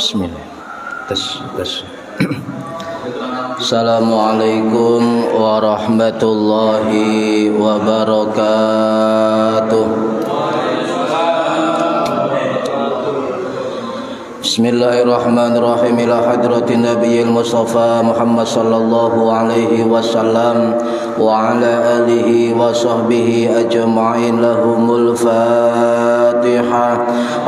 Bismillah. Assalamualaikum warahmatullahi wabarakatuh. Bismillahirrahmanirrahim. Ila hadratin nabiyil mustafa Muhammad sallallahu alaihi wasallam wa ala alihi wa sahbihi ajma'in. Lahumul Fatihah.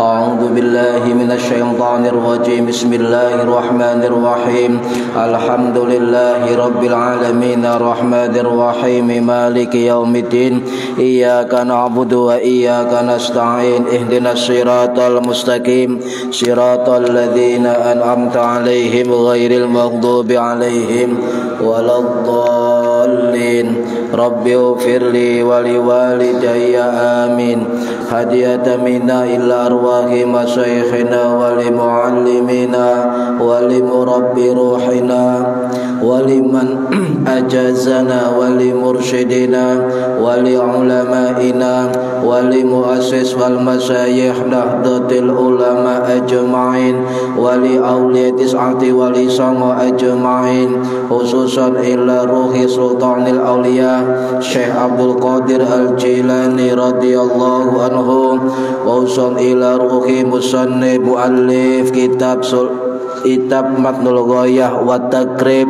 A'udzu billahi minasy syaithanir rajim. Bismillahirrahmanirrahim. Alhamdulillahi rabbil alamin arrahmanir rahim maliki yaumiddin. Iyyaka na'budu wa iyyaka nasta'in. Ihdinas siratal mustaqim. Siratal ladzina an'amta 'alaihim ghairil maghdubi 'alaihim waladdallin. Rabbi ighfirli wa liwalidayya amin. Hadiyatan minna ila arwahi masyayikhina wa li muallimina wa li murabbi ruhina wa liman ajazana wa li mursyidina wa li ulamaina wa li muassis wal masyayikh nahdlatul ulama ajma'in wa li awliya tis'ati wa li sama ajma'in, khususan ila ruhi sultanil awliya Syekh Abdul Qadir Al-Jilani radhiyallahu anhu, wa usul ila ruhi musannif muallif kitab Matnul Ghayah wa Takrib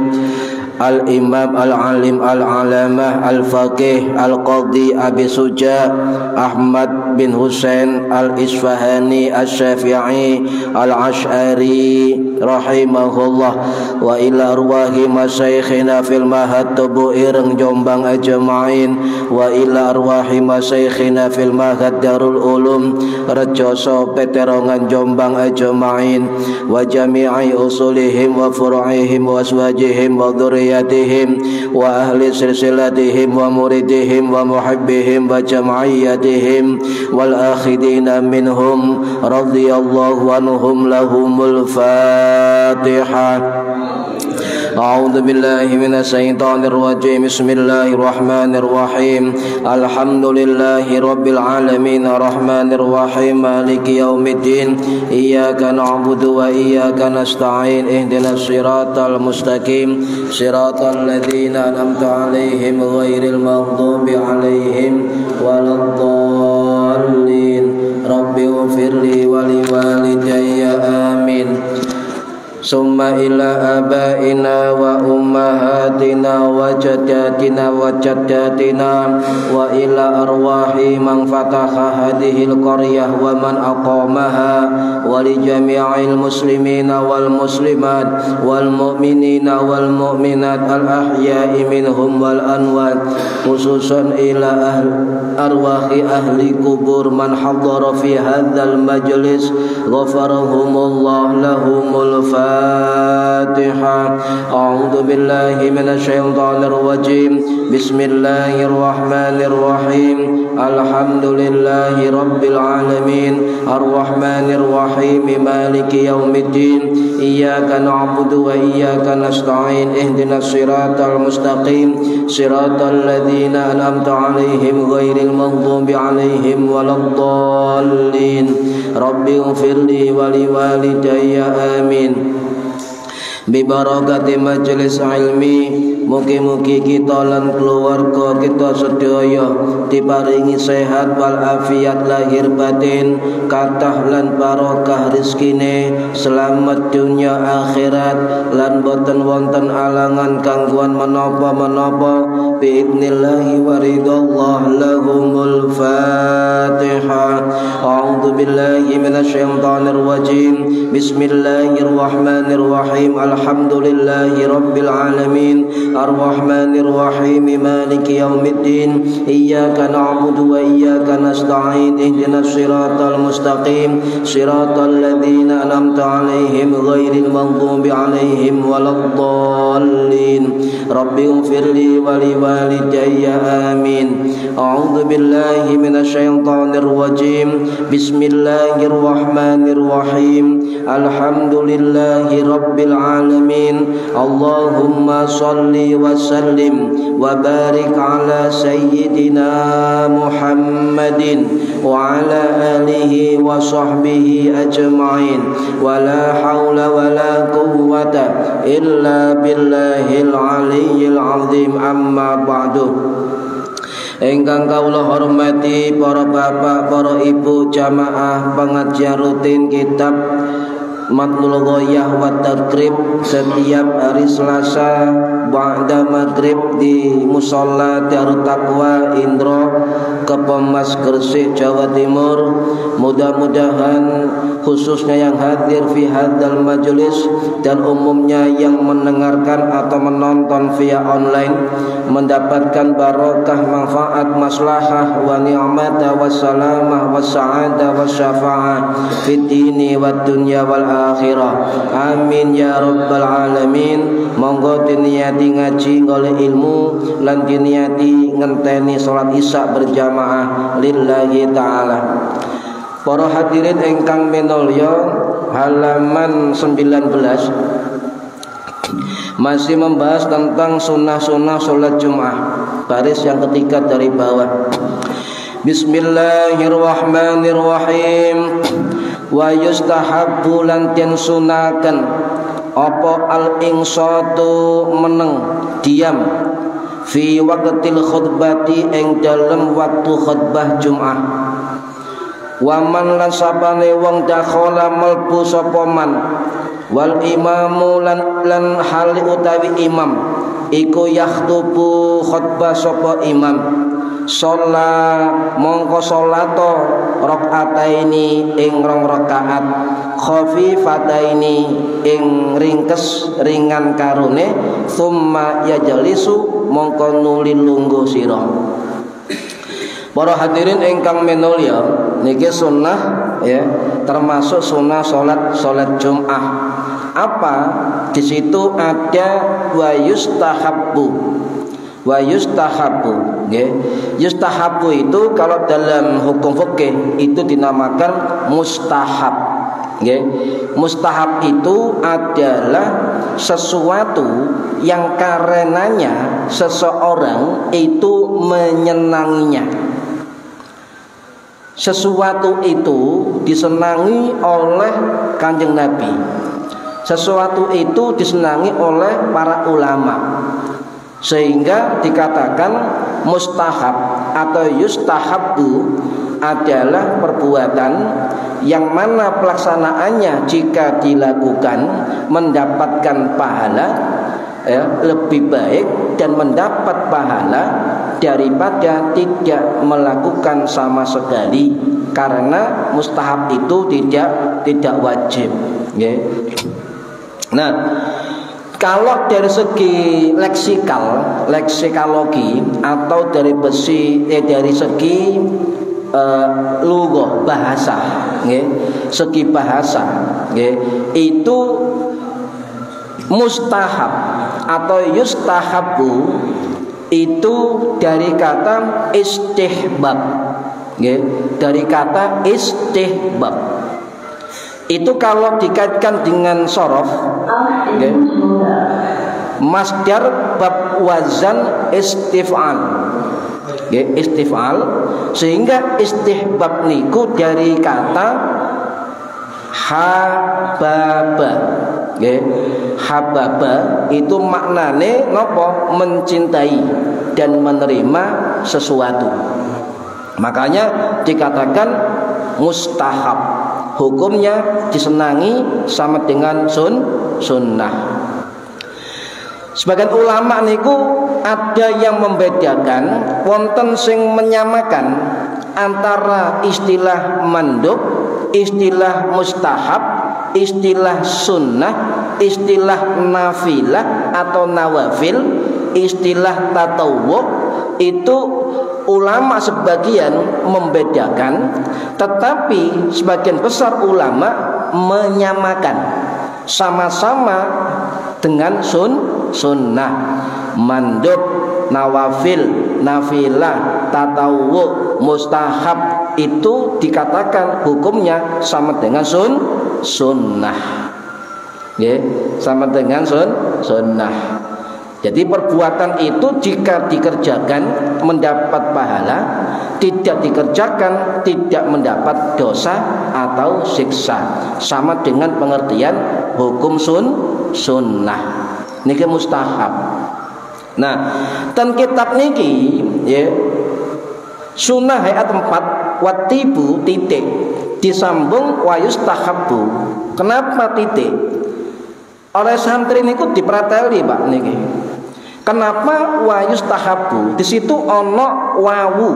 Al-Imam Al-Alim Al-Alamah Al-Faqih Al-Qadhi Abi Suja Ahmad bin Husain Al-Isfahani Al-Syafi'i Al-Ash'ari rahimahullah, wa ila arwahi masyayikhina fil mahad tubu ireng Jombang ajma'in, wa ila arwahi masyayikhina fil mahad Darul Ulum Rejoso Peterongan Jombang ajma'in, wa jami'i usulihim wa furu'ihim wa aswajihim wa dhurriyyatihim wa ahli silsilatihim wa muridihim wa muhibbihim wa jam'iyyatihim wal akhidina minhum radhiyallahu anhum. Lahumul Fatihah. A'udzu billahi minasy syaithanir rajim. Bismillahirrahmanirrahim. Alhamdulillahi rabbil alamin arrahmanir rahim maliki yaumiddin. Iyyaka na'budu wa iyyaka nasta'in. Ihdinas siratal mustaqim. Siratal ladzina an'amta 'alaihim ghairil maghdubi 'alaihim waladdallin. Rabbi ighfirli wa liwalidayya amin. Summa ila abaina wa ummahatina wa jaddatina wa jaddatina wa ila arwahi man fataha hadhil qaryah wa man aqamaha wa li jami'il muslimina wal muslimat wal mu'minina wal mu'minat al ahya'i minhum wal anwat, khususan ila arwahi ahli kubur man hadara fi hadzal majlis ghafarahumullah. Lahumul Fatihah. A'udzu billahi minasy syaithanir rajim. Bismillahirrahmanirrahim. Alhamdulillahi rabbil alamin arrahmanir rahim maliki yaumiddin. Iyyaka na'budu wa iyyaka nasta'in. Ihdinas siratal mustaqim. Siratal ladzina an'amta 'alaihim ghairil maghdubi 'alaihim waladdallin. Rabbi ighfirli wa liwalidayya amin. Bibarakati majelis ilmi, mugi-mugi kita lan keluarga kita sedaya diparingi sehat wal afiat lahir batin, kathah lan barokah rezekine, selamat dunia akhirat, lan boten wonten alangan gangguan menapa-menapa biidnillahi wa ridallah. Lahumul Fatihah. A'udzu billahi minasy syaithanir rajim. Bismillahirrahmanirrahim. Alhamdulillahi rabbil alamin arrahmanir rahim maliki yaumiddin. Iyyaka na'budu wa iyyaka nasta'in. Ihdinas siratal mustaqim. Siratal ladzina an'amta 'alaihim ghairil maghdubi 'alaihim waladdallin. Rabbi ighfirli wa liwalidayya amin. A'udzu billahi minasy syaithanir rajim. Bismillahirrahmanirrahim. Alhamdulillahi rabbil alamin. Allahumma salli وسلم وبارك على سيدنا محمد وعلى آله وصحبه أجمعين ولا حول ولا قوة إلا بالله العلي العظيم أما بعد. Ingkang kawula hormati para bapak, para ibu jamaah pengajian rutin kitab Matnul Ghoyah wa Targhib setiap hari Selasa ba'da maghrib di Musholla Darut Taqwa Indro Kepomas Gresik Jawa Timur. Mudah-mudahan khususnya yang hadir fi hadzal majelis dan umumnya yang mendengarkan atau menonton via online mendapatkan barokah, manfaat, maslahah wa ni'mat wa salamah wa sa'adah wa syafa'ah fid dini wad dunya wal akhirah. Amin ya rabbal alamin. Monggo diniati ngaji oleh ilmu lan diniati ngenteni salat isya berjamaah lillahi taala. Para hadirin ingkang minulya, halaman 19 masih membahas tentang sunnah-sunnah sholat Jum'ah. Baris yang ketiga dari bawah. Bismillahirrahmanirrahim. Wa yustahabbu lan den sunaken apa al-insatu meneng diam fi waqtil khutbati ing dalem waktu khutbah Jum'ah. Waman lan sapane wong dakhala melbu sapa man wal imamu lan hali utawi imam iku yakhtubu khutbah sapa imam sholla mongko sholato rakaataini ing rong rakaat khafifataini ing ringkes ringan karone summa yajlisu mongko nuli lungguh sira. Para hadirin ingkang minulya, niki sunnah ya, termasuk sunnah salat Jum'ah. Apa? Di situ ada wa yustahabbu. Wa yustahabbu, nggih. Yustahabbu itu kalau dalam hukum fikih itu dinamakan mustahab. Nggih. Mustahab itu adalah sesuatu yang karenanya seseorang itu menyenanginya. Sesuatu itu disenangi oleh Kanjeng Nabi. Sesuatu itu disenangi oleh para ulama. Sehingga dikatakan mustahab atau yustahabbu adalah perbuatan yang mana pelaksanaannya jika dilakukan mendapatkan pahala lebih baik dan mendapat pahala daripada tidak melakukan sama sekali, karena mustahab itu tidak wajib. Nah, kalau dari segi leksikalogi atau dari segi lugah bahasa, segi bahasa, itu mustahab atau yustahabu itu dari kata istihbab, dari kata istihbab. Itu kalau dikaitkan dengan sorof, masdar bab wazan istif'al, istif'al, sehingga istihbab niku dari kata hababa. Hababa itu maknane nopo? Mencintai dan menerima sesuatu. Makanya dikatakan mustahab. Hukumnya disenangi sama dengan sunnah. Sebagian ulama niku ada yang membedakan, wonten sing menyamakan antara istilah mandub, istilah mustahab, istilah sunnah, istilah nafilah atau nawafil, istilah tatawwu. Itu ulama sebagian membedakan, tetapi sebagian besar ulama menyamakan, sama-sama dengan sunnah, mandub, nawafil, nafilah, tatawwu, mustahab, itu dikatakan hukumnya sama dengan sunnah, sama dengan sunnah. Jadi perbuatan itu jika dikerjakan mendapat pahala, tidak dikerjakan tidak mendapat dosa atau siksa. Sama dengan pengertian hukum sunnah. Niki mustahab. Nah, dan kitab niki ya, sunnah ayat 4 watibu titik disambung wa yustahabbu. Kenapa titik? Oleh santri niku diprateli Pak niki. Kenapa wa yustahabbu? Di situ ono wawu.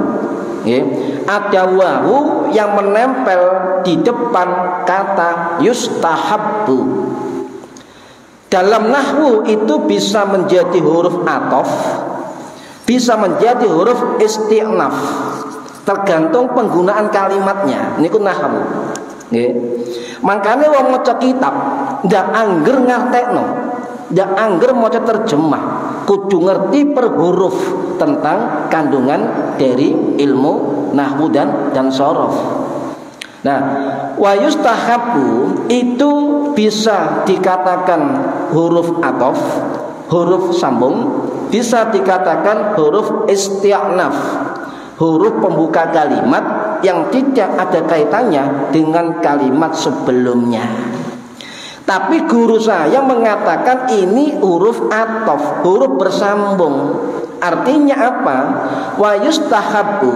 Ya. Ada wawu yang menempel di depan kata yustahabbu. Dalam nahwu itu bisa menjadi huruf athof, bisa menjadi huruf isti'naf, tergantung penggunaan kalimatnya. Niku nahwu. Nggih. Makanya wong maca kitab ndak angger ngartekno, ndak angger maca terjemah, kudu ngerti per huruf tentang kandungan dari ilmu nahwu dan shorof. Nah, wa yustahabbu itu bisa dikatakan huruf athof, huruf sambung, bisa dikatakan huruf isti'naf, huruf pembuka kalimat yang tidak ada kaitannya dengan kalimat sebelumnya. Tapi guru saya mengatakan ini huruf athof, huruf bersambung. Artinya apa? Wa yustahabbu,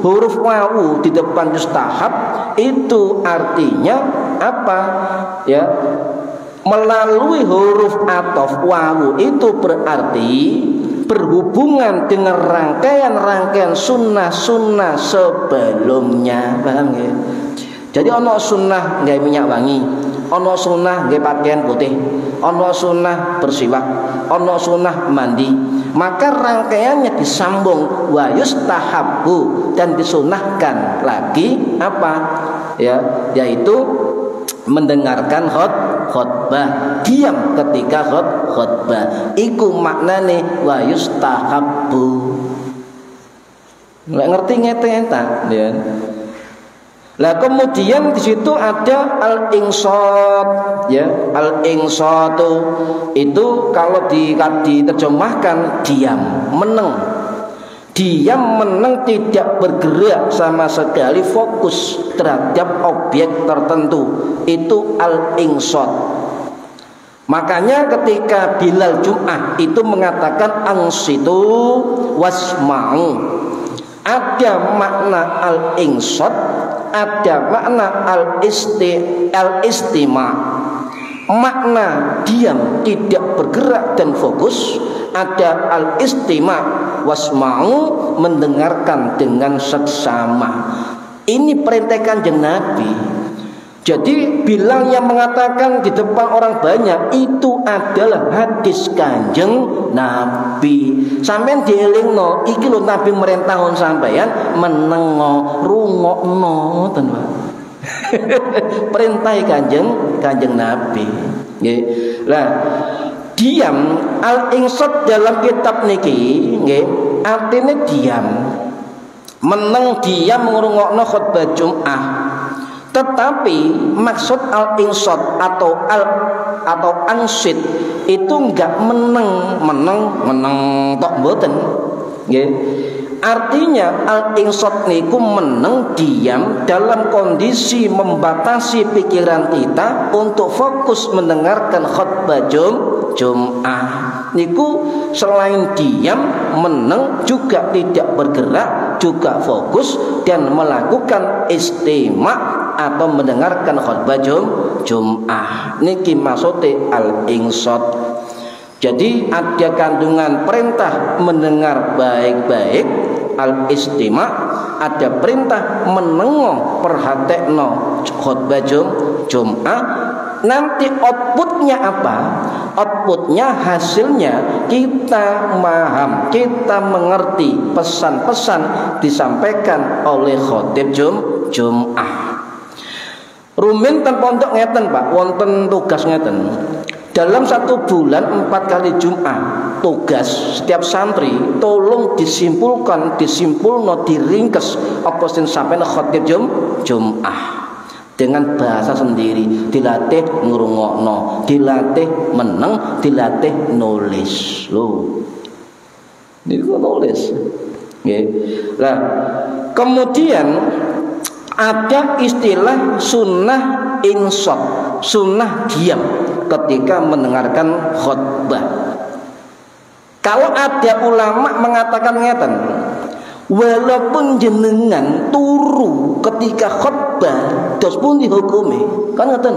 huruf wawu di depan yustahab itu artinya apa? Ya, melalui huruf athof wawu itu berarti berhubungan dengan rangkaian-rangkaian sunnah-sunnah sebelumnya, paham ya? Jadi ono sunnah nggawe minyak wangi, ono sunnah nggawe pakaian putih, ono sunnah bersiwak, ono sunnah mandi. Maka rangkaiannya disambung wa yustahabbu dan disunahkan lagi apa? Ya, yaitu mendengarkan khutbah, diam ketika khutbah. Iku maknane wa yustahabbu. Nggak ngerti ngete-ngeta, ya. Lah kemudian di situ ada al-insat, ya. Al-insatu itu kalau diterjemahkan diam, meneng. Diam meneng, tidak bergerak sama sekali, fokus terhadap objek tertentu. Itu al-insat. Makanya ketika Bilal Jum'ah itu mengatakan angsitu wasma'u, ada makna al-insat, ada makna al-istima'. Makna diam, tidak bergerak dan fokus. Ada al-istima' wasma'u, mendengarkan dengan seksama. Ini perintah Kanjeng Nabi. Jadi Bilal yang mengatakan di depan orang banyak itu adalah hadis Kanjeng Nabi. Sampeyan dielingno, iki lho Nabi merintahon sampeyan menengo, rungokno ngoten Pak. Perintah Kanjeng Nabi. Nggih. Lah diam al-insat dalam kitab niki nggih artine diam. Meneng diam ngrungokno khutbah Jumat. Tetapi maksud al-insat atau ansid itu enggak meneng tok mboten. Nggih. Artinya al-insat niku meneng diam dalam kondisi membatasi pikiran kita untuk fokus mendengarkan khutbah Jum'ah. Niku selain diam, meneng, juga tidak bergerak, juga fokus dan melakukan istima' atau mendengarkan khutbah Jum'ah. Niki maksudnya al-insat. Jadi ada kandungan perintah mendengar baik-baik, al-istima', ada perintah menengok perhatekno khutbah Jum'ah. Nanti outputnya apa? Outputnya, hasilnya kita paham, kita mengerti pesan-pesan disampaikan oleh khotib Jum'ah. Rumin ten pondok ngeten Pak, wonten tugas ngeten. Dalam 1 bulan 4 kali Jum'ah tugas setiap santri tolong disimpulkan, disimpulno, diringkes apa sing sampeyan khotib Jum'ah. dengan bahasa sendiri, dilatih ngrungokno, dilatih meneng, dilatih nulis. Loh. Niku nulis. Nggih. Nah, kemudian ada istilah sunnah insot, sunnah diam ketika mendengarkan khutbah. Kalau ada ulama mengatakan ngeten, walaupun jenengan turu ketika khutbah, dos pun dihukumi, kan ngeten.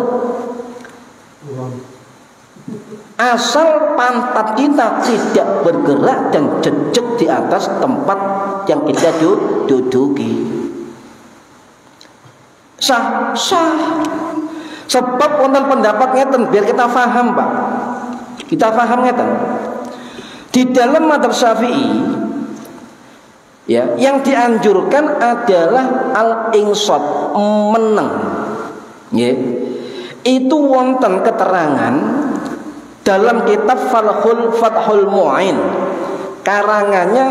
Asal pantat kita tidak bergerak dan jejak di atas tempat yang kita duduki, sah. Sebab wonten pendapat ngeten biar kita paham, Pak. Kita paham ngeten. Di dalam madzhab Syafi'i, ya, yang dianjurkan adalah al-insat, meneng. Ya. Itu wonten keterangan dalam kitab Fathul Mu'in, karangannya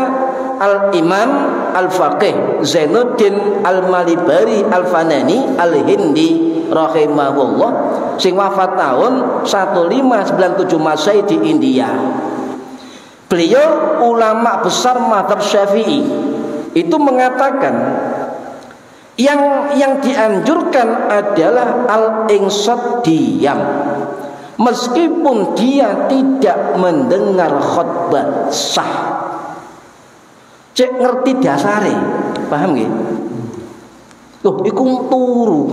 Al-Imam Al-Faqih Zainuddin Al-Malibari Al-Fanani Al-Hindi rahimahullah, sing wafat tahun 1597 Masehi di India. Beliau ulama besar mazhab Syafi'i itu mengatakan yang dianjurkan adalah al-insat, diam, meskipun dia tidak mendengar khutbah sah. Cek ngerti dasare, paham nggih? Loh, iku turu.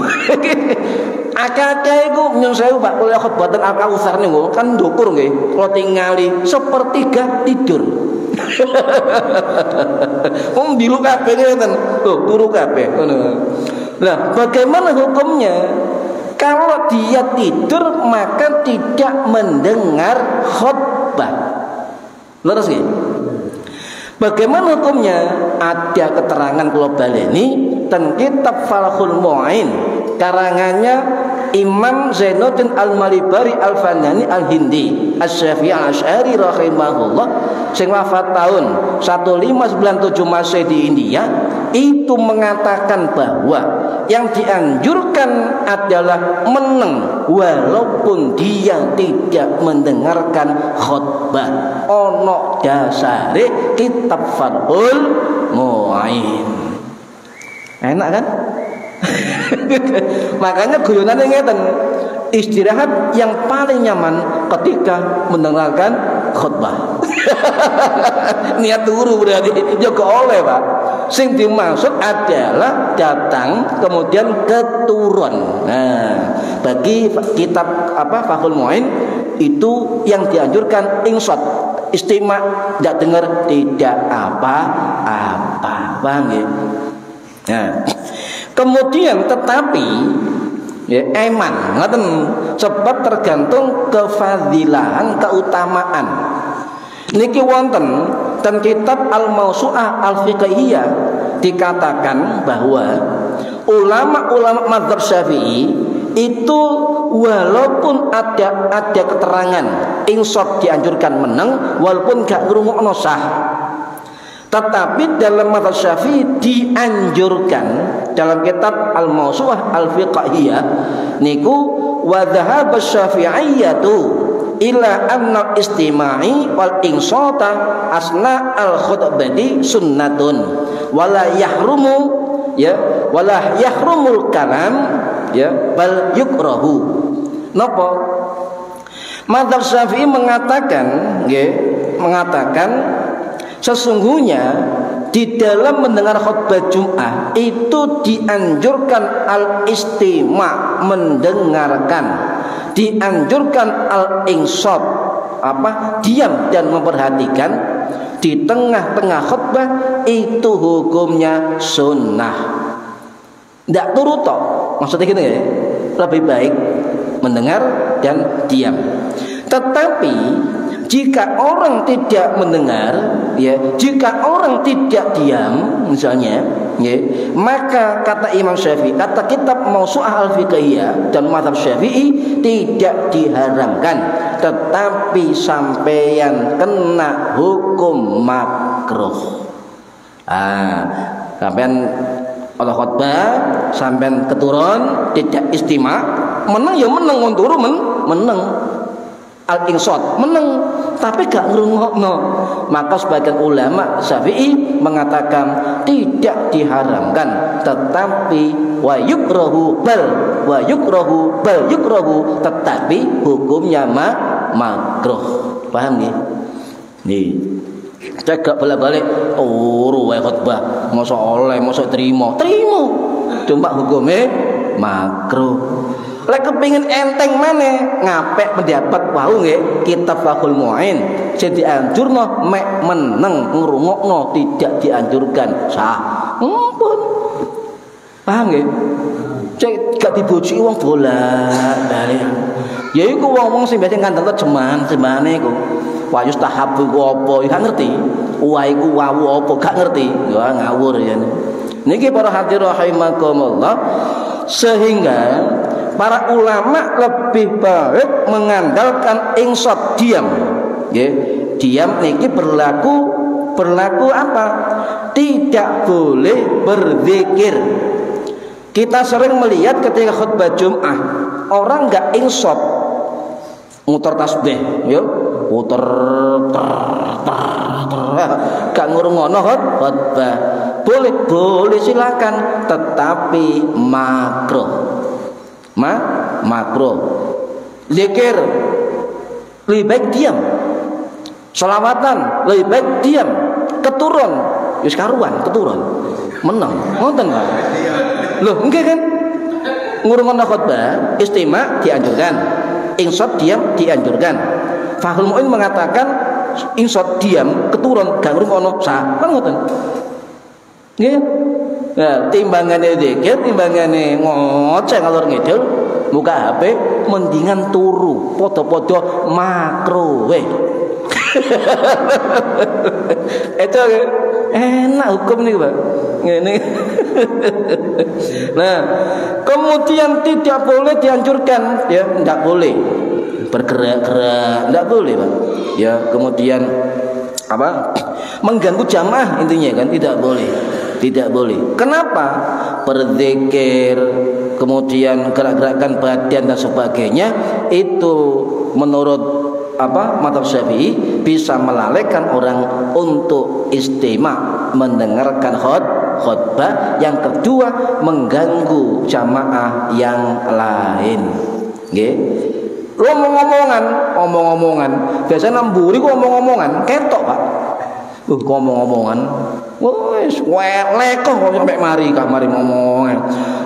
Akeh-akeh iku nyun sewu Pak, kuliah khutbah ten Al-Kautsar niku kan ndukur nggih, kula tingali sepertiga tidur. Wong dilu kabeh ngeten. Loh, turu kabeh ngono. Lah, bagaimana hukumnya? Kalau dia tidur maka tidak mendengar khutbah. Leres nggih? Bagaimana hukumnya? Ada keterangan global ini dan kitab Fathul Mu'in, karangannya Imam Zainuddin Al-Malibari Al-Fanani Al-Hindi Asy-Syafi'i Al-Asy'ari rahimahullah, sing wafat tahun 1597 Masehi di India, itu mengatakan bahwa yang dianjurkan adalah meneng walaupun dia tidak mendengarkan khutbah. Ono dasare kitab Fathul Mu'in. Enak kan? Makanya guyonane ngeten, istirahat yang paling nyaman ketika mendengarkan khutbah. Niat turu berarti juga oleh, Pak. Sing dimaksud adalah datang kemudian keturun. Nah, bagi kitab Fathul Mu'in itu yang dianjurkan insat, istima, tidak dengar, tidak apa-apa. Paham ya? Nah, kemudian tetapi ya, eman ngoten, sebab tergantung kefadilahan, keutamaan. Niki wonten dan kitab Al-Mawsu'ah Al-Fiqhiyah dikatakan bahwa ulama-ulama mazhab Syafi'i itu walaupun ada keterangan insaf dianjurkan meneng walaupun gak ngrungokno sah, tetapi dalam mazhab Syafi'i dianjurkan. Dalam kitab Al-Mawsu'ah Al-Fiqhiyah niku wa dhahaba Syafi'iyyatu ila anna istima'i wal insata asna al-khutbati sunnatun wala yahrumu ya wala yahrumul kalam ya bal yukrahu. Napa? Mazhab Syafi'i mengatakan sesungguhnya di dalam mendengar khutbah Jum'ah itu dianjurkan al-istima', mendengarkan, dianjurkan al-insat, diam dan memperhatikan di tengah-tengah khutbah, itu hukumnya sunnah. Tidak turut toh, maksudnya gitu ya, lebih baik mendengar dan diam. Tetapi jika orang tidak mendengar, ya, jika orang tidak diam, misalnya, ya, maka kata Imam Syafi'i, kata kitab Mawsu'ah Al-Fiqhiyah dan mazhab Syafi'i tidak diharamkan, tetapi sampeyan kena hukum makruh. Sampeyan Kalau khutbah sampean keturun tidak istima, meneng ya meneng, wong turu meneng. Al-insot meneng, tapi gak ngrungokno. Maka sebagian ulama Syafi'i mengatakan tidak diharamkan, tetapi wa yukrahu tetapi hukumnya makruh. Paham nggih? Nih. Cek gak balik-balik turu wae khutbah, mosok oleh, mosok trimo. Cuma hukumnya makruh. Lek kepengin enteng maneh ngapek pendapat wau nggih kitab Fathul Mu'in sing dianjurno mek meneng ngrungokno tidak dianjurkan sah. Ampun. Paham nggih? Cek gak dibojoki wong bolak-balik. Ya iku wong-wong sing biasa ngandel jemane iku. Wa yustahabu ku apa gak ngerti. Wa iku wawu apa gak ngerti. Ya ngawur ya. Niki para hadirin rahimakumullah, sehingga para ulama lebih baik mengandalkan insot, diam. Diam niki berlaku apa? Tidak boleh berzikir. Kita sering melihat ketika khutbah Jum'ah orang nggak insot, muter tasbih, yo, muter gak ngurungono khutbah. Boleh silakan, tetapi makruh. Zikir lebih baik diam. Selawatan lebih baik diam. Keturun wis karuan, keturun menang ngoten Pak. Loh enggak kan, ngurungono khutbah istima dianjurkan, insot diam dianjurkan. Fathul Mu'in mengatakan insot diam keturun gak ngurungono sah kan ngoten. Nggih. Nah, timbangane zikir, timbangane ngoceh ngalor ngidul, buka HP, mendingan turu, podo-podo makruh weh. Itu enak hukum nih Pak. Ini. Nah, kemudian tidak boleh dianjurkan, ya, tidak boleh bergerak-gerak, tidak boleh Pak. Ya, kemudian apa? Mengganggu jamaah intinya kan tidak boleh. Tidak boleh. Kenapa? Berzikir, kemudian gerak-gerakan badan dan sebagainya itu menurut mazhab Syafi'i bisa melalaikan orang untuk istima mendengarkan khutbah. Yang kedua, mengganggu jamaah yang lain. Nggih. Omong-omongan. Biasanya namburi ku omong-omongan, ketok Pak. Ngomong-ngomongan, wes lekoh sampai mari ngomong.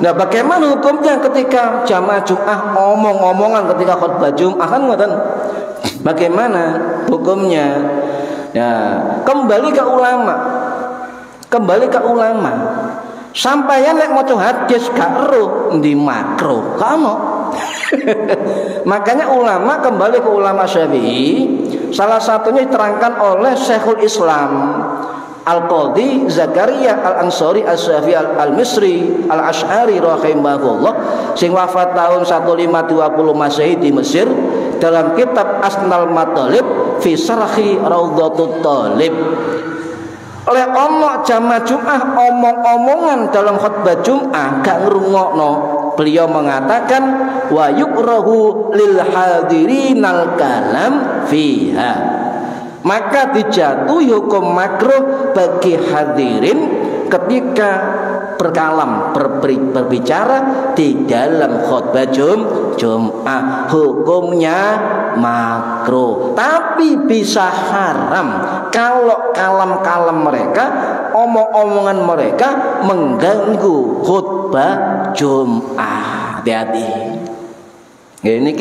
Nah, bagaimana hukumnya ketika jamaah Jum'ah omong-omongan ketika khutbah Jum'ah kan ngoten? Bagaimana hukumnya? Ya, kembali ke ulama. Sampaian lek maca hadis gak eruh ndi makruh, gak ono. Makanya ulama kembali ke ulama Syafi'i, salah satunya diterangkan oleh Syekhul Islam Al-Qadhi Zakaria Al-Ansari As-Syafi'i Al-Misri Al-Asy'ari rahimahullah, sing wafat tahun 1520 Masehi di Mesir, dalam kitab Asnal Matalib fi Syarhi Raudhatut Thalib. Oleh ono jamaah Jum'ah omong-omongan dalam khutbah Jum'ah gak ngrungokno, beliau mengatakan wa yukrahu lil hadirinal kalam fiha, maka dijatuhi hukum makruh bagi hadirin ketika berkalam berbicara di dalam khutbah Jum'ah. Hukumnya makruh, tapi bisa haram kalau kalam-kalam mereka, omong-omongan mereka mengganggu khutbah Jum'ah. Hati-hati. Ini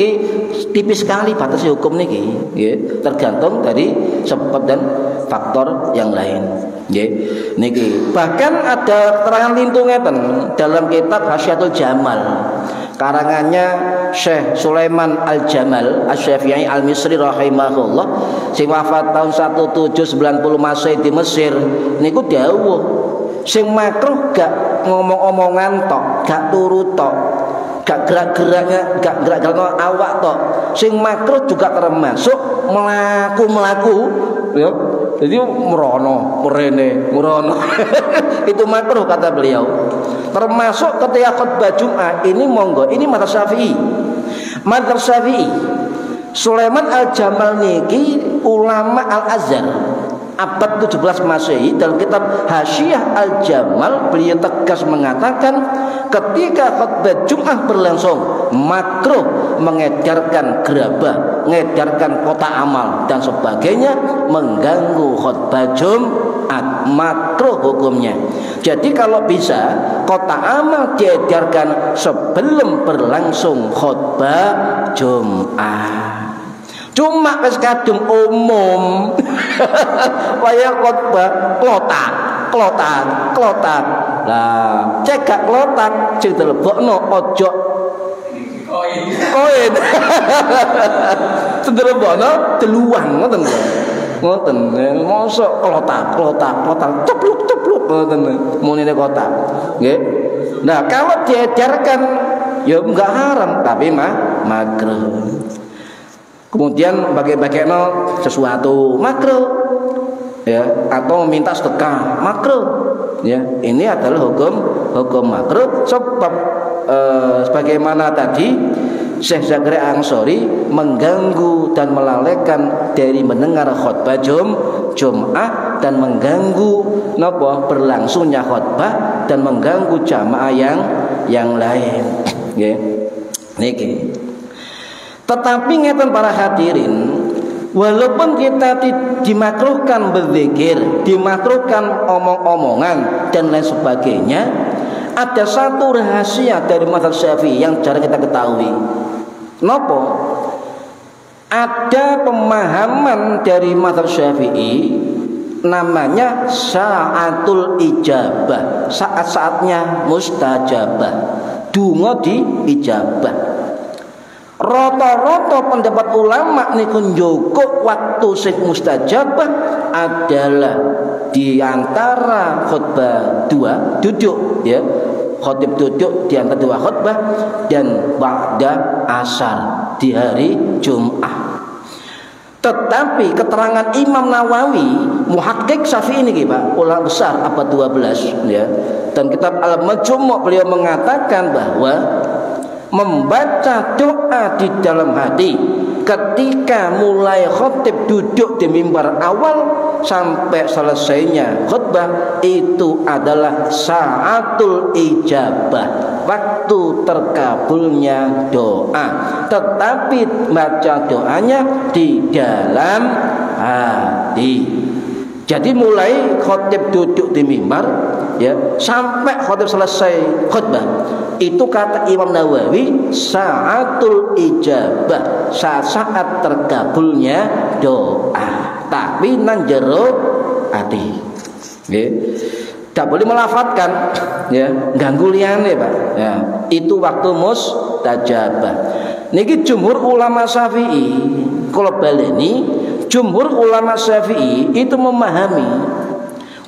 tipis sekali batas hukum niki, tergantung dari sebab dan faktor yang lain. Niki bahkan ada keterangan lintungeten dalam kitab Hasyiatul Jamal, karangannya Syekh Sulaiman Al-Jamal Asy-Syafi'i Al-Misri rahimahullah, sing wafat tahun 1790 Masehi di Mesir. Niku dawuh sing makruh gak ngomong-omongan tok, gak turu tok, gak gerak-geraknya, gak gerak-gerak awak tok. Sing makruh juga termasuk melaku ya. Jadi merono, merene, murono. Itu makruh kata beliau. termasuk ketika khutbah Jumat ini monggo, ini mazhab Syafi'i. Mazhab Syafi'i Sulaiman Al-Jamal niki ulama Al-Azhar abad 17 Masehi. Dalam kitab Hasyiah Al-Jamal beliau tegas mengatakan ketika khutbah Jumat berlangsung makruh mengedarkan gerabah, mengedarkan kotak amal dan sebagainya, mengganggu khutbah Jumat, makruh hukumnya. Jadi kalau bisa kotak amal diedarkan sebelum berlangsung khutbah Jumat. Cuma wis kadung umum waya khotbah klotak. Lah, cek gak klotak sing dilebokno ojo koin. Sing dilebokno deluang ngoten. Ngoten, mosok klotak cepluk ngoten. Munine kotak. Nggih. Nah, kalau diedarkan ya enggak haram tapi makruh. Kemudian bagi-bagi sesuatu makruh, ya, atau meminta sedekah makruh, ya. Ini adalah hukum makruh sebab sebagaimana tadi Syekh Zakaria Ansori mengganggu dan melalaikan dari mendengar khutbah Jumat dan mengganggu berlangsungnya khutbah dan mengganggu jamaah yang lain, ya. Niki. Tetapi ngeten para hadirin, walaupun kita dimakruhkan berzikir, dimakruhkan omong-omongan dan lain sebagainya, ada satu rahasia dari mazhab Syafi'i yang jarang kita ketahui. Kenapa? Ada pemahaman dari mazhab Syafi'i namanya sa'atul ijabah, saat-saatnya mustajabah, donga diijabah. Rata-rata pendapat ulama niku njoko waktu sing mustajabah adalah di antara khutbah dua duduk, ya, khatib duduk di antara dua khutbah dan ba'da asar di hari Jumat. Tetapi keterangan Imam Nawawi muhakkik Syafi'i ini Pak, ulama besar abad 12, ya, dan kitab Al-Majmu' beliau mengatakan bahwa membaca doa di dalam hati ketika mulai khatib duduk di mimbar awal sampai selesainya khutbah itu adalah sa'atul ijabah, waktu terkabulnya doa. Tetapi baca doanya di dalam hati. Jadi mulai khatib duduk di mimbar, ya, sampai khatib selesai khutbah, itu kata Imam Nawawi sa'atul ijabah, saat terkabulnya doa, tapi nang jero ati, nggih. Tak boleh melafatkan, ya, ganggu liyane Pak, ya. Itu waktu mustajabah. Niki jumhur ulama Syafi'i, kalau baleni jumhur ulama Syafi'i itu memahami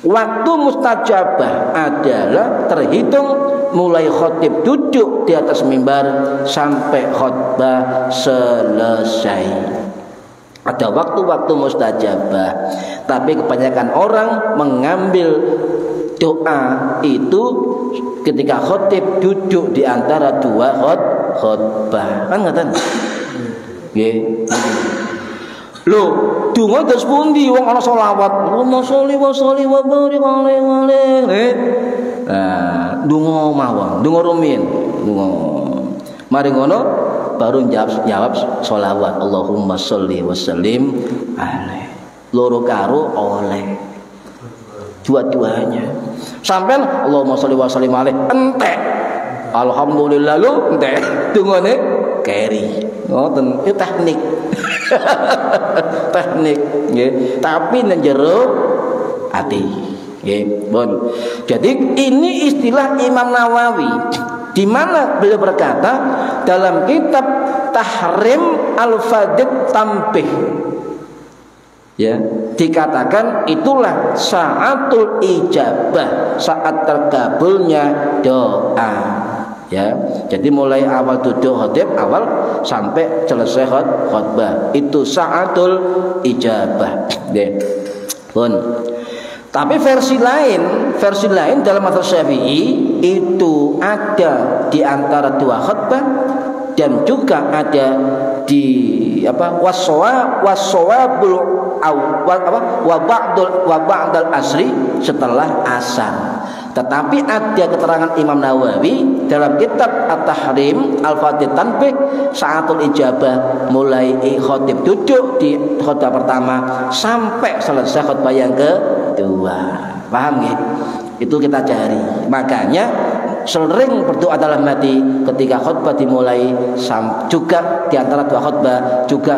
waktu mustajabah adalah terhitung mulai khatib duduk di atas mimbar sampai khutbah selesai. Ada waktu-waktu mustajabah, tapi kebanyakan orang mengambil doa itu ketika khatib duduk di antara dua khutbah. Kan ngoten. Nggih. Lho, donga terus pundi wong ana selawat. Allahumma sholli wa barik alaihi. Nah, donga mawon, donga rumiyin, donga. Mari ngono baru jawab sholawat. Allahumma sholli wa sallim alaihi. Loro karo oleh. Dua-duanya. Sampeyan Allahumma sholli wa sallim alaihi entek. Alhamdulillah lu entek. Dongane keri. Ngoten, itu teknik. Teknik, nggih. Tapi nang jero ati, nggih, bon. Jadi ini istilah Imam Nawawi, di mana beliau berkata dalam kitab Tahrim Al-Fadid Tampih, ya, dikatakan itulah sa'atul ijabah, saat terkabulnya doa, ya. Jadi mulai awal duduk khatib awal sampai selesai khutbah itu sa'atul ijabah, nggih. Pun Tapi versi lain dalam mazhab Syafi'i itu ada di antara dua khutbah dan juga ada di wasawabul wa ba'dal asri setelah asar. Tetapi ada keterangan Imam Nawawi dalam kitab At-Tahrim Al-Fatih Tanbih saatul ijabah, mulai khotib duduk di khutbah pertama sampai selesai khutbah yang kedua. Paham nggih? Itu kita cari. Makanya sering berdoa dalam hati ketika khutbah dimulai, juga di antara dua khutbah juga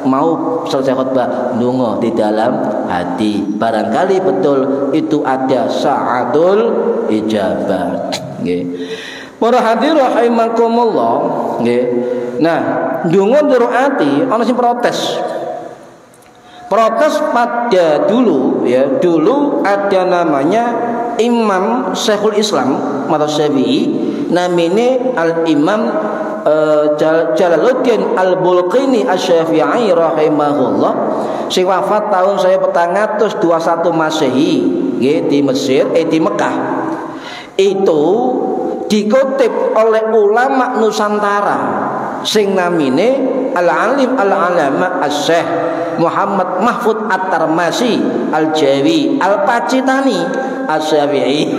mau selesai khutbah ndonga di dalam hati. Barangkali betul itu ada sa'atul ijabah. Nggih. Para hadirin rahimakumullah, nggih. Nah, ndonga ndoro ati ana sing protes. Protes pada dulu ya, dulu ada namanya Imam Syekhul Islam mazhab Syafi'i, namanya Al-Imam Jalaluddin Al-Bulqini Asy-Syafi'i rahimahullah, sing wafat tahun 1421 Masehi nggih di Mesir, di Mekah. Itu dikutip oleh ulama Nusantara sing namine Al-Alim Al-Alama Asy-Syaikh Muhammad Mahfud At-Tarmasi Al-Jawi Al-Pacitani Asy-Syafi'i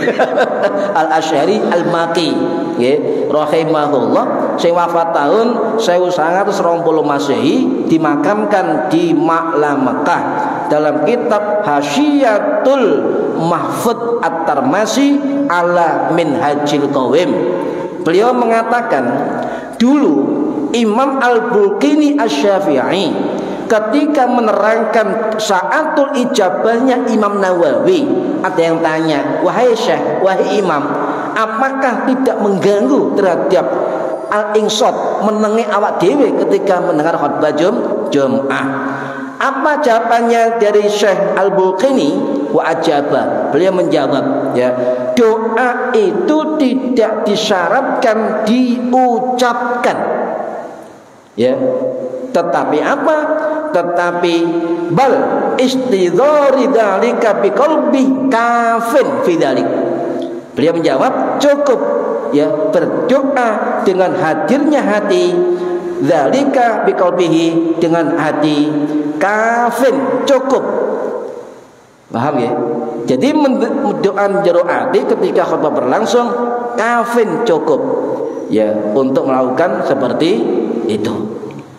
Al-Asy'ari Al-Maqi nggih rahimahullah, sing wafat tahun 1920 Masehi, dimakamkan di Ma'la Mekah dalam kitab Hasyiatul Mahfud At-Tarmasi ala Minhajil Qawim. Beliau mengatakan dulu Imam Al-Bulqini Asy-Syafi'i ketika menerangkan sa'atul ijabahnya Imam Nawawi, ada yang tanya, wahai Syekh, wahai Imam, apakah tidak mengganggu terhadap al-insot, menengi awak dewe ketika mendengar khutbah Jum'ah? Apa jawabannya dari Syekh Al-Bulqini? Wa ajaba, beliau menjawab, ya, doa itu tidak disyaratkan diucapkan, ya, tetapi apa? Tetapi bal istidhari dzalika biqalbi kafin fi dzalik. Beliau menjawab, cukup ya berdoa dengan hadirnya hati, dzalika biqalbihi, dengan hati, kafin, cukup. Paham ya? Jadi doa jero ati ketika khutbah berlangsung kafin, cukup ya untuk melakukan seperti itu.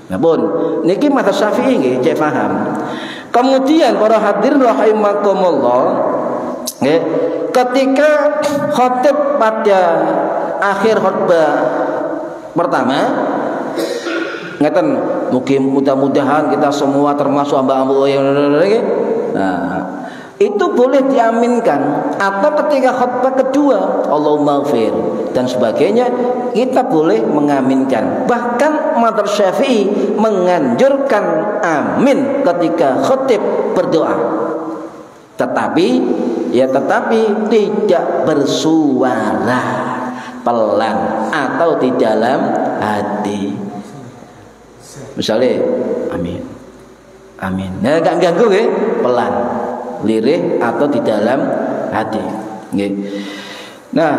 Nah pun niki mazhab Syafi'i nggih, cek paham. Kemudian para hadirin rahimakumullah, nggih, ketika khotib pada akhir khutbah pertama ngeten, mudah-mudahan kita semua termasuk hamba-hamba yang itu boleh diaminkan. Atau ketika khutbah kedua Allahumma ighfir dan sebagainya, kita boleh mengaminkan. Bahkan mazhab Syafi'i menganjurkan amin ketika khutib berdoa, tetapi tidak bersuara, pelan atau di dalam hati. Misalnya amin, amin, nah gak ganggu ya, pelan, lirih atau di dalam hati. Nah,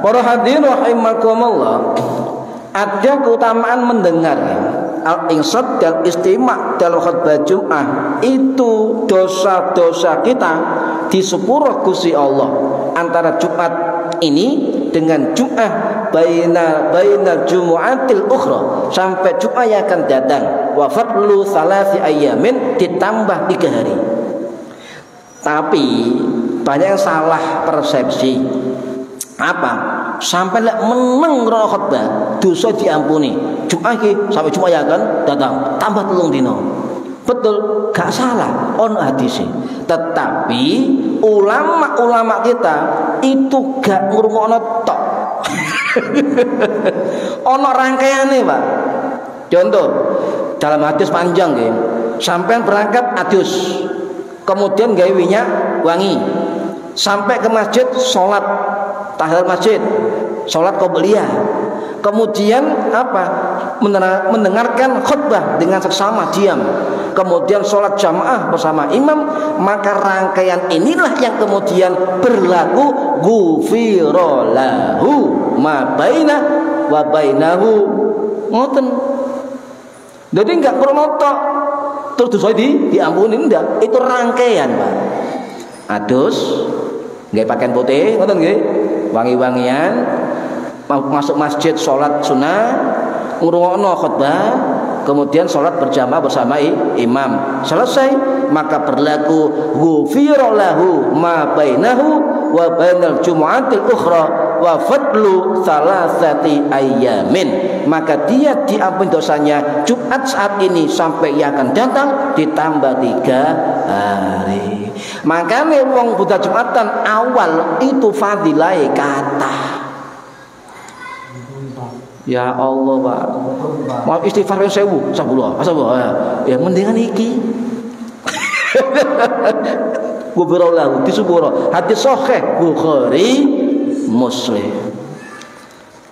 para hadirin rahimakumullah, ada keutamaan mendengar al-insat dan istima' dalam khutbah Jum'ah. Itu dosa-dosa kita disepuro Gusti Allah antara Jumat ini dengan Jum'ah baina Jumu'atil ukhra, sampai Jum'ah yang akan datang. Wa fadlu salasi ayyamin, ditambah 3 hari. Tapi banyak yang salah persepsi. Apa? Sampai lek meneng roh khutbah dosa diampuni. Jum'ah iki sampai Jum'ah yang akan datang tambah 3 dino. Betul, gak salah ono hadis. Tetapi ulama-ulama kita itu gak ngrungokno tok. Ono rangkaiane, Pak. Contoh, dalam hadis panjang nggih, sampean berangkat adus, kemudian gawe minyak wangi, sampai ke masjid sholat tahiyat masjid, sholat qobliyah, kemudian apa? Mendengarkan khutbah dengan seksama diam, kemudian sholat jamaah bersama imam, maka rangkaian inilah yang kemudian berlaku ghufira lahu ma baina wa bainahu. Ngoten. Jadi enggak kronotok terus dosa diampuni, enggak. Itu rangkaian, Pak. Adus nggih pakaian putih, ngoten nggih. Wangi-wangian, masuk masjid sholat sunnah, ngrungokno khutbah, kemudian sholat berjamaah bersama imam. Selesai, maka berlaku ghufira lahu ma bainahu wa bainal jumu'atil ukhra wa fadlu thalathati ayyamin. Maka dia diampuni dosanya Jumat saat ini sampai yang akan datang ditambah 3 hari. Makanya wong Buddha Jumatan awal itu fadilai kata. Ya Allah, Pak. Mau istighfar yang 1000, astagfirullah. Ya mendingan iki. Gubernur disuburo hadis sahih Bukhari Muslim.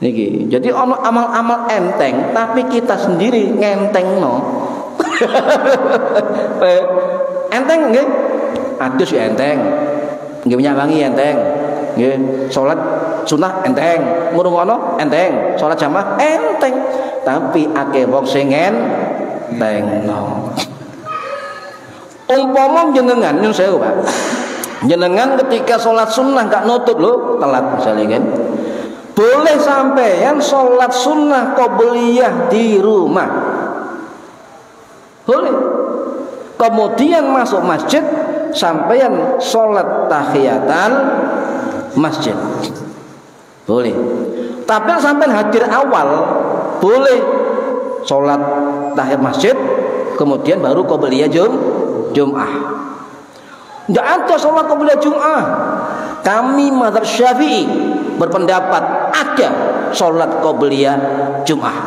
Niki. Jadi ono amal-amal enteng tapi kita sendiri ngentengno. Enteng nggih? Adus ya enteng. Nggih minyak wangi enteng. Nggih, salat sunah enteng, ngrungokno enteng, salat jamaah enteng. Tapi akeh wong sing entengno. Umpama jenengan nyun sewu, Pak. Jenengan ketika sholat sunnah gak nutut lho, telat misalnya kan. Boleh sampeyan sholat sunnah qobliyah di rumah. Boleh. Kemudian masuk masjid sampeyan sholat tahiyatan masjid. Boleh. Tapi sampeyan hadir awal, boleh sholat tahiyat masjid, kemudian baru qobliyah Jum'ah. Tidak ada sholat qobliyah Jum'ah. Kami mazhab Syafi'i berpendapat ada sholat qobliyah Jum'ah.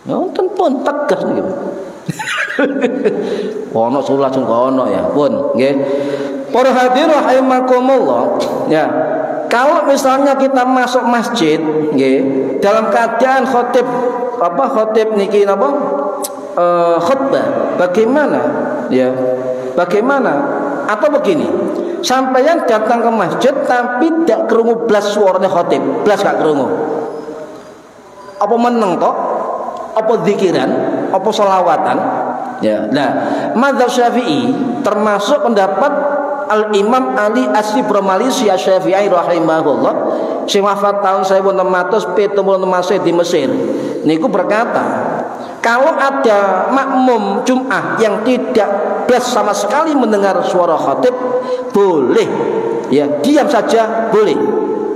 Nonton pun tegas nih. Ono sholat ono ya pun. Nggih. Para hadirin rahimakumullah. Ya. Kalau misalnya kita masuk masjid, nggih, dalam keadaan khotib niki napa? Khutbah. Bagaimana? Ya. Bagaimana? Atau begini, sampeyan datang ke masjid tapi tidak krungu blas suaranya khotib, blas gak krungu. Apa meneng tok? Apa zikiran? Apa sholawatan? Ya. Nah, mazhab Syafi'i termasuk pendapat Al-Imam Ali As-Sibramalisi Asy-Syafi'i rahimahullah, sing wafat tahun 1676 di Mesir. Niku berkata, kalau ada makmum Jum'ah yang tidak blas sama sekali mendengar suara khatib, boleh ya diam saja, boleh.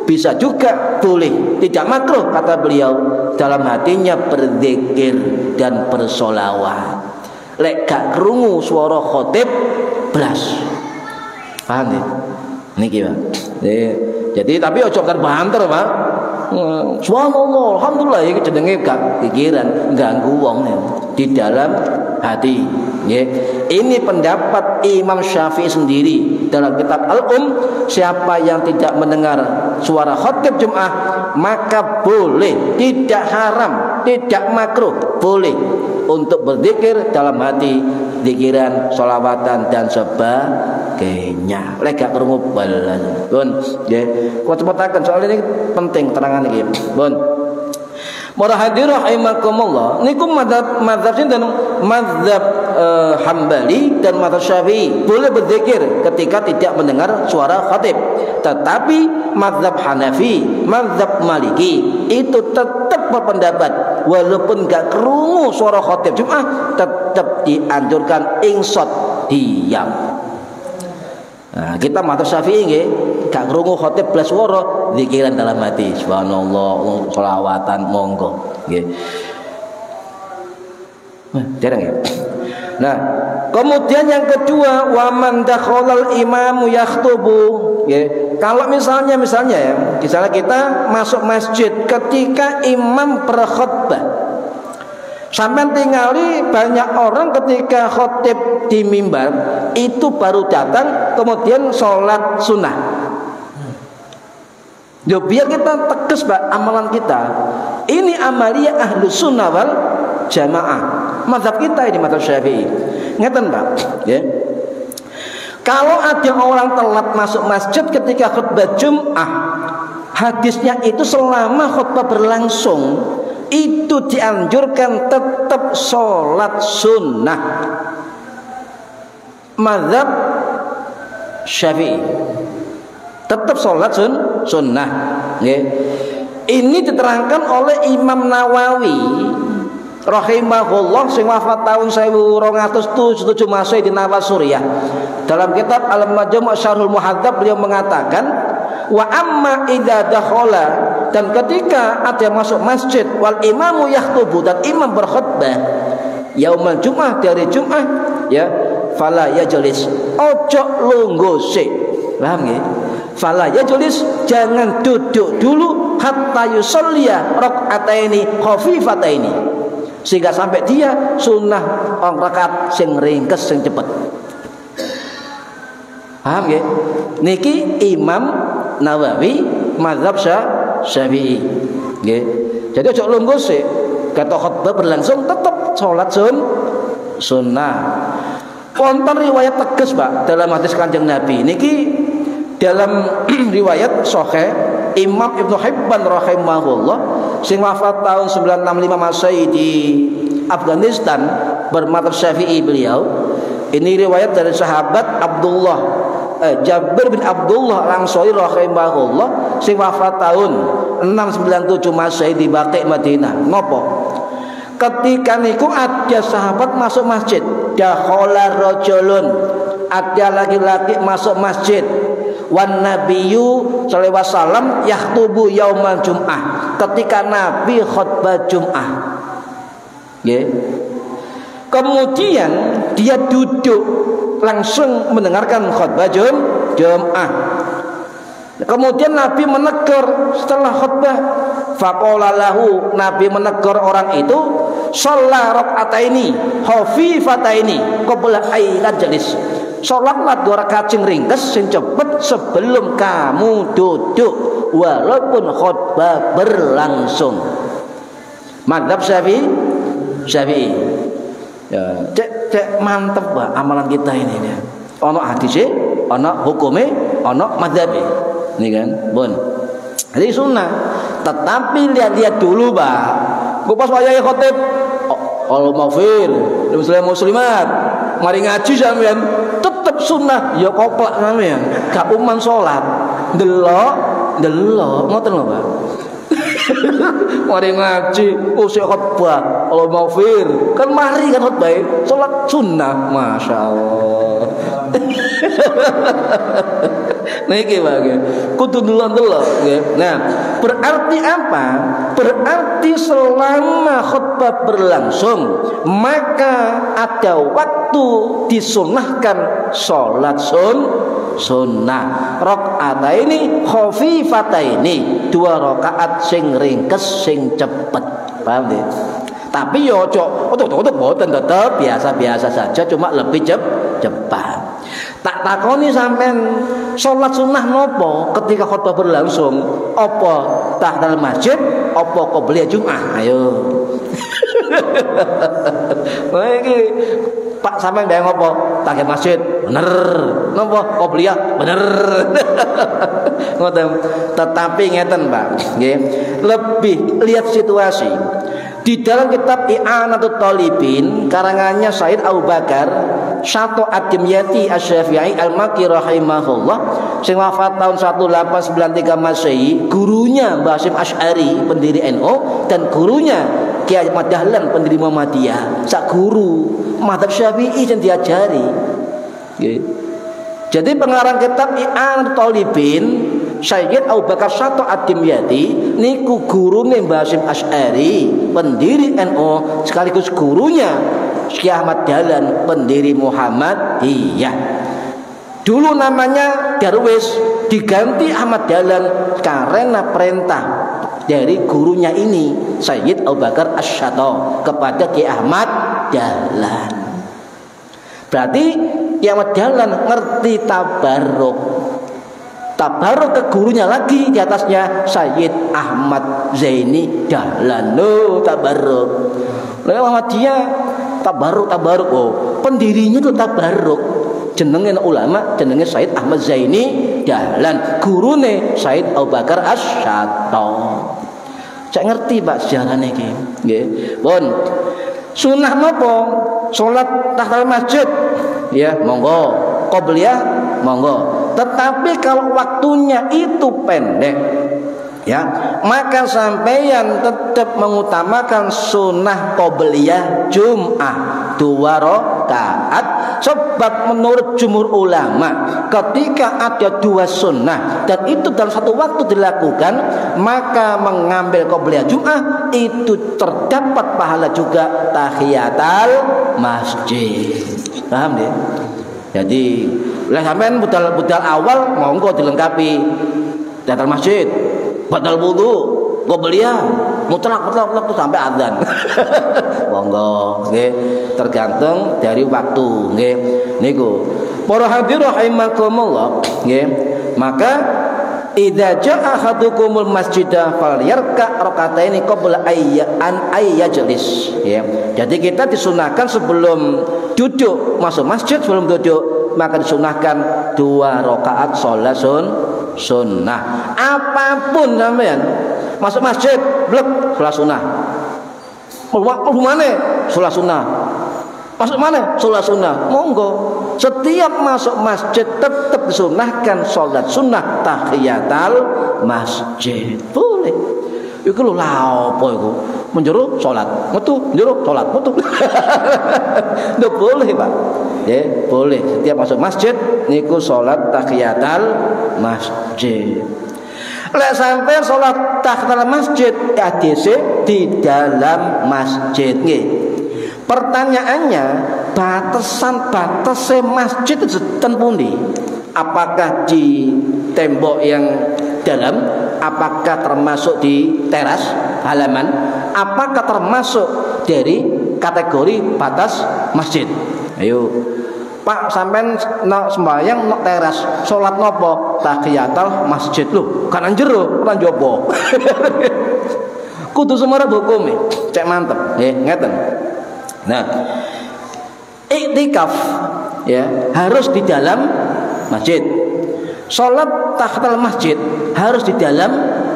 Bisa juga boleh, tidak makruh kata beliau, dalam hatinya berzikir dan bersolawat. Lek gak krungu suara khatib blas. Paham ya? Niki, Pak. Jadi tapi ojo kan banter, Pak. Subhanallah, alhamdulillah iki jenenge gak pikiran, ganggu wong di dalam hati. Ya. Ini pendapat Imam Syafi'i sendiri dalam kitab siapa yang tidak mendengar suara khatib Jum'ah maka boleh, tidak haram, tidak makruh, boleh untuk berzikir dalam hati, zikiran, sholawatan dan sebagainya. Lek gak krungu balas. Pun nggih, kuwi cepetaken soal ini penting terangan iki. Pun para hadirin rahimakumullah, niku mazhab sinten? Mazhab Hambali dan mazhab Syafi'i boleh berzikir ketika tidak mendengar suara khatib. Tetapi mazhab Hanafi, mazhab Maliki itu tetap berpendapat walaupun gak krungu suara khatib Jum'ah tetap dianjurkan insot, diam. Nah, kita mazhab Syafi'i nggih, gak krungu khatib blas swara, zikiran dalam hati, subhanallah, sholawatan monggo nggih. Dereng ya. Nah, kemudian yang kedua, wa man dakhalal imamu yakhtubu, nggih. Kalau misalnya ya, misalnya kita masuk masjid ketika imam berkhutbah. Sampai tingali banyak orang ketika khotib di mimbar itu baru datang kemudian sholat sunnah. Ya biar kita tegas, Pak, amalan kita. Ini amaliyah Ahlus Sunnah wal Jamaah. Mazhab kita ini mazhab Syafi'i. Ngeten, Pak, ya. Kalau ada orang telat masuk masjid ketika khutbah Jum'ah, hadisnya itu selama khutbah berlangsung itu dianjurkan tetap sholat sunnah. Mazhab Syafi'i tetap sholat sunnah. Ini diterangkan oleh Imam Nawawi rahimahullah sing wafat tahun 1277 Masehi di Nawasuriyah. Dalam kitab Al-Majmu' Syarhul Muhadzab beliau mengatakan, wa amma idza dakhala, dan ketika ada yang masuk masjid wal imamu yakhutubu, dan imam berkhutbah yaumul Jum'ah, dari Jum'ah, ya, fala yajlis, ojo lungguh sik. Paham nggih? Fala yajlis, jangan duduk dulu hatta yusalliya rak'ataini khafifataini, sehingga sampai dia sunnah rakaat sing ringkes sing cepet. Paham nggih? Niki Imam Nawawi mazhab Syafi'i. Nggih. Jadi ojo lungguh sik, kata khutbah berlangsung tetap salat sunnah. Wonten riwayat tegas, Pak, dalam hadis Kanjeng Nabi niki, dalam riwayat sahih Imam Ibnu Hibban rahimahullah sing wafat tahun 965 Masehi di Afghanistan bermadzhab Syafi'i beliau. Ini riwayat dari sahabat Jabir bin Abdullah Al-Ansari rahimahullah sing wafat tahun 697 Masehi di Baqi' Madinah. Ngopo? Ketika niku ada sahabat masuk masjid, dakhala rajulun, ada laki-laki masuk masjid, wan nabiyyu sallallahu alaihi wasallam yakhutubu yaumal Jum'ah, ketika Nabi khutbah Jum'ah. Nggih. Kemudian dia duduk langsung mendengarkan khutbah Jum'ah. Kemudian Nabi menegur setelah khutbah, faqala lahu, Nabi menegur orang itu, shalla rak'ataini khafifataini qabla ayyan jalis, sholatlah 2 rakaat sing ringkes sing cepet sebelum kamu duduk walaupun khutbah berlangsung. Madzhab Syafi'i. Ya, cek mantep, Pak, amalan kita ini ya. Ono hadise, ono hukume, ono madzhabe. Ini kan, bon. Jadi sunnah. Tetapi lihat-lihat dulu, Pak. Kok pas wayahe khotib, Allah maghfir, muslimat, mari ngaji sampean, tetep sunnah, ya koplak sampean. Gak uman salat. Delok, ngoten lho, Pak. Mari ngaji, sik khutbah, Allah maghfir. Kan mari kan khutbah, salat sunnah, masyaallah. Niki bagi kudu delok nggih. Nah, berarti apa? Berarti selama khutbah berlangsung maka ada waktu disunahkan salat sunnah. Rakaataini khafifataini, 2 rakaat sing ringkes sing cepet. Paham nggih? Tapi yo ojo boten, tetep biasa-biasa saja, cuma lebih cepat. Tak takoni sampean salat sunnah nopo ketika khutbah berlangsung? Apa tahiyyatul masjid, apa qobliyah Jum'ah? Ayo. Nah iki Pak sampean bayang apa? Tahiyyatul masjid, bener. Napa qobliyah? Bener. Ngoten. Tetapi ngeten, Pak, nggih. Lebih lihat situasi. Di dalam kitab I'anatul Talibin karangannya Said Abu Bakar Syato Ad-Dimyati Asy-Syafi'i Al-Makki rahimahullah sing wafat tahun 1893 Masehi, gurunya Mbah Hasyim Asy'ari pendiri NU dan gurunya Kiai Ahmad Dahlan pendiri Muhammadiyah, sak guru mazhab Syafi'i yang diajari. Jadi pengarang kitab I'anatul Talibin Sayyid Abu Bakar Syato Ad-Dimyati niku gurune Mbah Hasyim Asy'ari pendiri NU sekaligus gurunya Syekh Ahmad Dahlan pendiri Muhammadiyah. Dulu namanya Darwis, diganti Ahmad Dahlan karena perintah dari gurunya ini Sayyid Abu Bakar Asy-Syato kepada Ki Ahmad Dahlan. Berarti Ki Ahmad Dahlan ngerti tabarruk. tabaruk ke gurunya lagi di atasnya Sayyid Ahmad Zaini Dahlan. Tabaruk. Lalu Muhammadiyah tabaruk. Oh, pendirinya itu tabaruk. Jenenge ulama jenenge Sayyid Ahmad Zaini Dahlan, gurune Sayyid Abu Bakar Asy-Syatta. Cek ngerti Pak sejarahnya iki. Nggih. Pun sunah napa? Salat tahtal masjid. Ya, monggo. Qobliyah monggo. Tetapi kalau waktunya itu pendek, ya, maka sampeyan tetap mengutamakan sunnah qobliyah Jum'ah 2 rakaat. Sebab menurut jumhur ulama, ketika ada 2 sunnah dan itu dalam satu waktu dilakukan, maka mengambil qobliyah Jum'ah itu terdapat pahala juga tahiyatul masjid. Paham ya? Jadi lah sampean budal awal monggo dilengkapi tahiyatul masjid, batal wudu, qobliyah, mutlak tuh sampai adzan. Monggo, nggih, tergantung dari waktu, nggih. Niku. Para hadirin rahimakumullah, nggih. Maka idza jaa ahadukumul masjidah falyarka rakataini qabla ayyajlis, ya. Jadi kita disunahkan sebelum duduk masuk masjid, sebelum duduk maka disunahkan 2 rakaat salat sunnah. Apapun sampean masuk masjid, blek salat sunnah. Mana? Salat sunnah. Masuk mana? Salat sunnah. Monggo. Setiap masuk masjid tetap disunahkan salat sunnah tahiyatul masjid. Boleh. Iku lho lha apa iku? Menjero salat, metu, menjero salat, metu. Ndak boleh, Pak. Ya, boleh. Setiap masuk masjid niku salat tahiyatul masjid. Lek sampai salat tahiyatul masjid hadise di dalam masjid nggih. Pertanyaannya, batasnya masjid itu ten pundi? Apakah di tembok yang dalam? Apakah termasuk di teras halaman? Apakah termasuk dari kategori batas masjid? Ayo, Pak, sampean nak sembahyang nak teras, salat nopo? Tahiyatul masjid lho, kanan jero, kan jopo. Kudu semara hukume, cek mantep, nggih, ngeten. Nah, iktikaf ya harus di dalam masjid. Salat tahiyatul masjid harus di dalam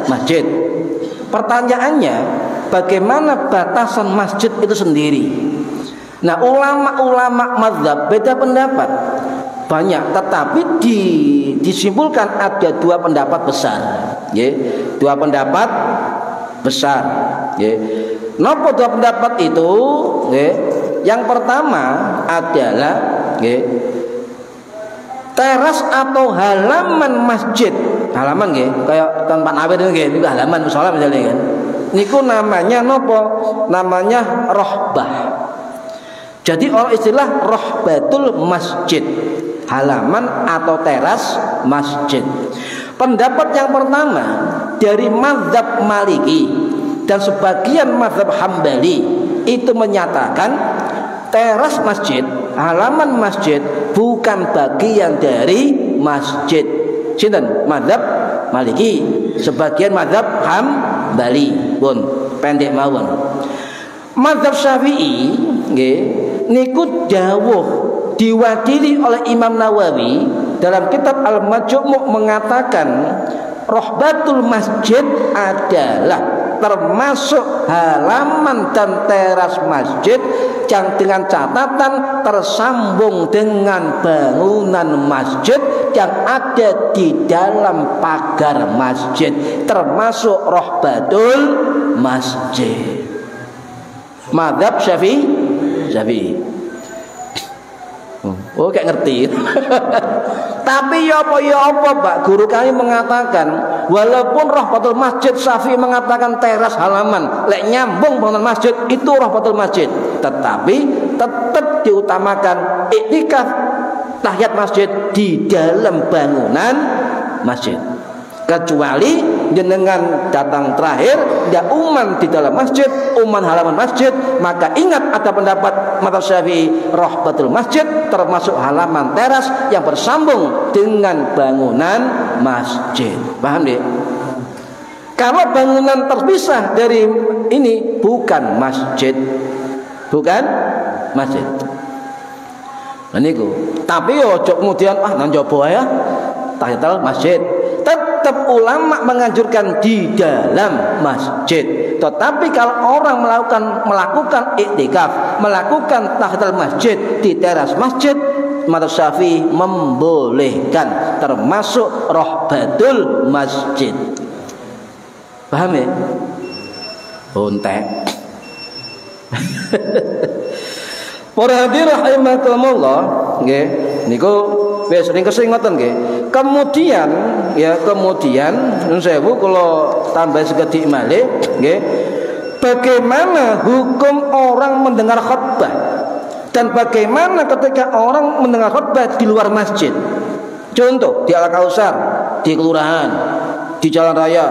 masjid. Pertanyaannya, bagaimana batasan masjid itu sendiri? Nah, ulama-ulama mazhab beda pendapat. Banyak, tetapi disimpulkan ada 2 pendapat besar, ya. 2 pendapat besar, ya. Napa 2 pendapat itu? Ya. Yang pertama adalah, ya, teras atau halaman masjid. Halaman nggih, kayak tempat awet nggih, niku halaman musala misalnya kan. Niku namanya napa? Namanya rohbah. Jadi orang istilah rohbatul masjid, halaman atau teras masjid. Pendapat yang pertama dari mazhab Maliki dan sebagian mazhab Hambali itu menyatakan teras masjid, halaman masjid bukan bagian dari masjid. Sinten? Mazhab Maliki, sebagian mazhab Hambali pun pendek mawon. Mazhab Syafi'i nggih niku dawuh diwakili oleh Imam Nawawi dalam kitab Al-Majmu' mengatakan rohbatul masjid adalah termasuk halaman dan teras masjid yang dengan catatan tersambung dengan bangunan masjid yang ada di dalam pagar masjid, termasuk rohbatul masjid. Mazhab Syafi'i. Oh, kayak ngerti. Tapi ya apa Pak, guru kami mengatakan walaupun rohbatul masjid, Syafi'i mengatakan teras halaman, lek nyambung bangunan masjid itu rohbatul masjid, tetapi tetap diutamakan iktikaf tahiyat masjid di dalam bangunan masjid. Kecuali jenengan datang terakhir dia uman di dalam masjid, uman halaman masjid, maka ingat ada pendapat mazhab Syafi'i rohbatul masjid termasuk halaman teras yang bersambung dengan bangunan masjid. Paham deh? Kalau bangunan terpisah dari ini bukan masjid. Bukan masjid. Nah niku. Tapi ojo kemudian nang jaba ya tahiyatul masjid. Tetap ulama menganjurkan di dalam masjid. Tetapi kalau orang melakukan iktikaf, melakukan tahiyatul masjid di teras masjid, mazhab Syafi'i membolehkan, termasuk rohbatul masjid. Paham ya? Bontek. Para hadirin rahimakumullah, nggih. Niku wis ning kesing ngoten nggih. Kemudian nun sewu kula tambah sekedhik malih nggih. Bagaimana hukum orang mendengar khutbah dan bagaimana ketika orang mendengar khutbah di luar masjid? Contoh di Al-Kausar, di kelurahan, di jalan raya,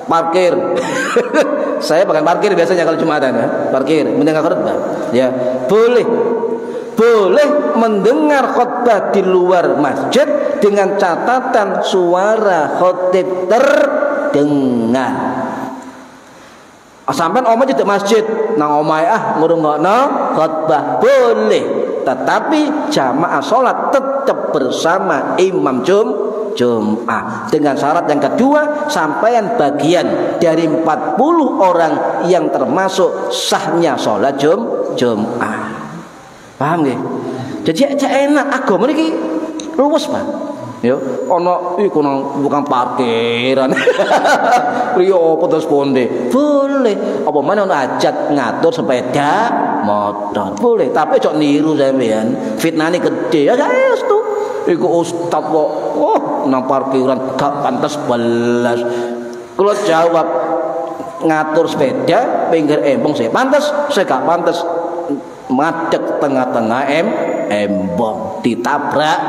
parkir. Saya bahkan parkir biasanya kalau Jumatan ya, parkir mendengar khutbah. Ya, boleh mendengar khutbah di luar masjid dengan catatan suara khotib terdengar. Sampai omah jadi masjid, nang omah ngurungokno khutbah boleh, tetapi jamaah sholat tetap bersama imam Jum'ah dengan syarat yang kedua, sampaian bagian dari 40 orang yang termasuk sahnya sholat Jum'ah. Paham nggih? Jadi enak agama niki luwes, Pak. Ya, ana iku nang bukan parkiran. Priyo apa terus ponde? Boleh. Apa meneh ana hajat ngatur sepeda motor. Boleh, tapi cok niru sampean. Fitnane gede. Ya wis tuh. Iku ustaz kok. Oh, nang parkiran gak pantes belas. Kalau jawab ngatur sepeda pinggir embong saya pantes, saya gak pantes madeg tengah-tengah embong ditabrak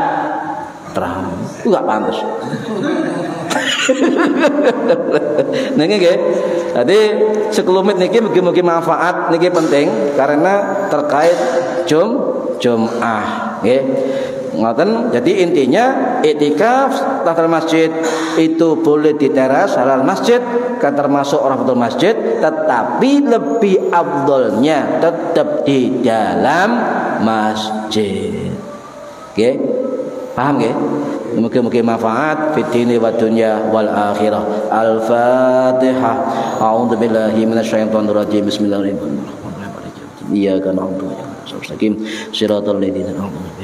tram. Itu gak pantes. Niki nggih. Jadi sekelumit niki mugi-mugi manfaat niki penting karena terkait Jum'ah nggih. Ngoten. Jadi intinya iktikaf tahiyatul masjid itu boleh di teras halal masjid, kan termasuk orang betul masjid, tetapi lebih afdolnya tetap di dalam masjid. Oke? Paham nggih? Mugi-mugi manfaat fid dini wad dunya wal akhirah. Al-Fatihah. A'udzubillahi minasyaitonir rajim. Bismillahirrahmanirrahim. Iyyaka na'budu wa iyyaka nasta'in. Shiratal ladzina an'amta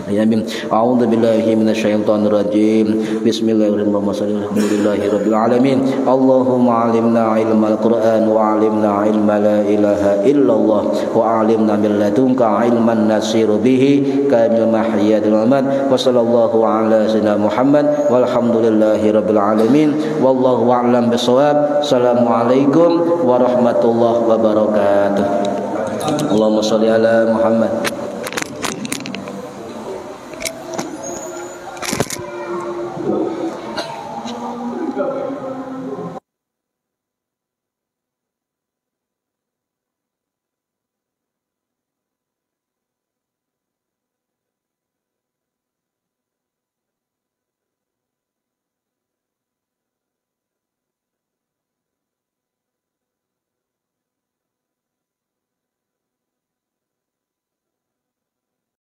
'alaihim. A'udzu billahi minasyaitonir rajim. Bismillahirrahmanirrahim. Alhamdulillahirabbil alamin. Allahumma 'allimna 'ilmal Qur'an wa 'allimna 'ilma la ilaha illallah wa 'allimna min ladunka 'ilman nasiru bihi kamil mahyatil aman. Wa sallallahu 'ala sayyidina Muhammad walhamdulillahirabbil alamin. Wallahu a'lam bissawab. Assalamualaikum warahmatullahi wabarakatuh. Allahumma sholli ala Muhammad.